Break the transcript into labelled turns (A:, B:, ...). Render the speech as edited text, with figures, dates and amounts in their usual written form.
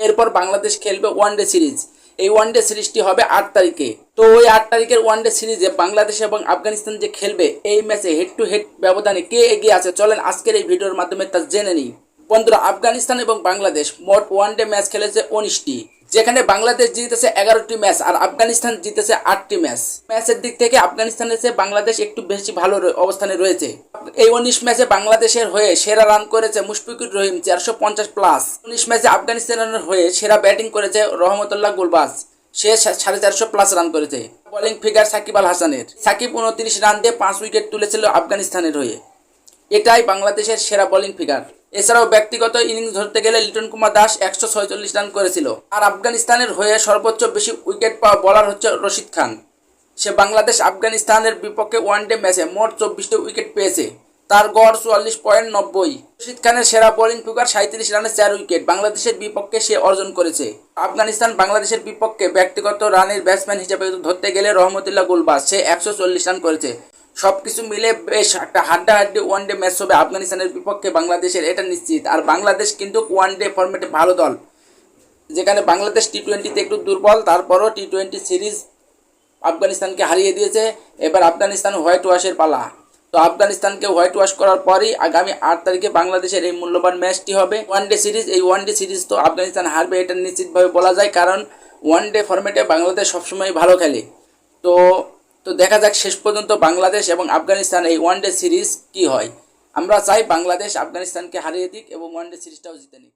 A: এরপর বাংলাদেশ খেলবে one day series. এই ওয়ানডে সিরিজটি হবে 8 তারিখে। তো ওই 8 তারিখের ওয়ানডে সিরিজে বাংলাদেশ এবং আফগানিস্তান যে খেলবে, এই ম্যাচে হেড টু হেড ব্যবধানে কে এগিয়ে আছে চলেন আজকের এই ভিডিওর মাধ্যমে তা জেনে নিই। বন্ধুরা, আফগানিস্তান এবং বাংলাদেশ মোট ওয়ানডে ম্যাচ খেলেছে 19টি, যেখানে বাংলাদেশ জিতেছে 11টি ম্যাচ আর আফগানিস্তান জিতেছে 8টি ম্যাচ। ম্যাচের দিক থেকে আফগানিস্তানের চেয়ে বাংলাদেশ একটু বেশি ভালো অবস্থানে রয়েছে। এই 19 ম্যাচে বাংলাদেশের হয়ে সেরা রান করেছে মুশফিকুর রহিম 450+। 19 ম্যাচে আফগানিস্তানের হয়ে সেরা ব্যাটিং করেছে রহমতুল্লাহ গুলবাজ, সে 450+ রান করেছে। বোলিং ফিগার সাকিব আল হাসানের, সাকিব 29 রান দিয়ে 5 উইকেট তুলেছিল আফগানিস্তানের হয়ে, এটাই বাংলাদেশের সেরা বোলিং ফিগার। এছাড়াও ব্যক্তিগত ইনিংস ধরতে গেলে লিটন কুমার দাস 146 রান করেছিল। আর আফগানিস্তানের হয়ে সর্বোচ্চ বেশি উইকেট পাওয়া বোলার হচ্ছে রশিদ খান, সে বাংলাদেশ আফগানিস্তানের বিপক্ষে ওয়ানডে ম্যাচে মোট 24টি উইকেট পেয়েছে, তার গড় 44.90। রশিদ খানের সেরা বোলিং ফিগার 37 রানে 4 উইকেট বাংলাদেশের বিপক্ষে সে অর্জন করেছে। আফগানিস্তান বাংলাদেশের বিপক্ষে ব্যক্তিগত রানের ব্যাটসম্যান হিসেবে ধরতে গেলে রহমতুল্লাহ গুলবাজ, সে 140 রান করেছে। সবকিছু মিলে বেশ একটা হাড্ডাহাড্ডি ওয়ানডে ম্যাচ হবে আফগানিস্তানের বিপক্ষে বাংলাদেশের, এটা নিশ্চিত। আর বাংলাদেশ কিন্তু ওয়ানডে ফরম্যাটে ভালো দল, যেখানে বাংলাদেশ টি-20তে একটু দুর্বল, তারপরও টি-20 সিরিজ আফগানিস্তানকে হারিয়ে দিয়েছে। এবার আফগানিস্তান হোয়াইট ওয়াশের পালা। তো আফগানিস্তানকে হোয়াইট ওয়াশ করার পরই আগামী 8 তারিখে বাংলাদেশের এই মূল্যবান ম্যাচটি হবে ওয়ানডে সিরিজ। এই ওয়ানডে সিরিজ তো আফগানিস্তান হারবে, এটা নিশ্চিতভাবে বলা যায়, কারণ ওয়ানডে ফরম্যাটে বাংলাদেশ সবসময় ভালো খেলে। তো দেখা যাক শেষ পর্যন্ত বাংলাদেশ এবং আফগানিস্তান এই ওয়ানডে সিরিজ কি হয়। আমরা চাই বাংলাদেশ আফগানিস্তানকে হারিয়ে দিক এবং ওয়ানডে সিরিজটাও জিতে নিক।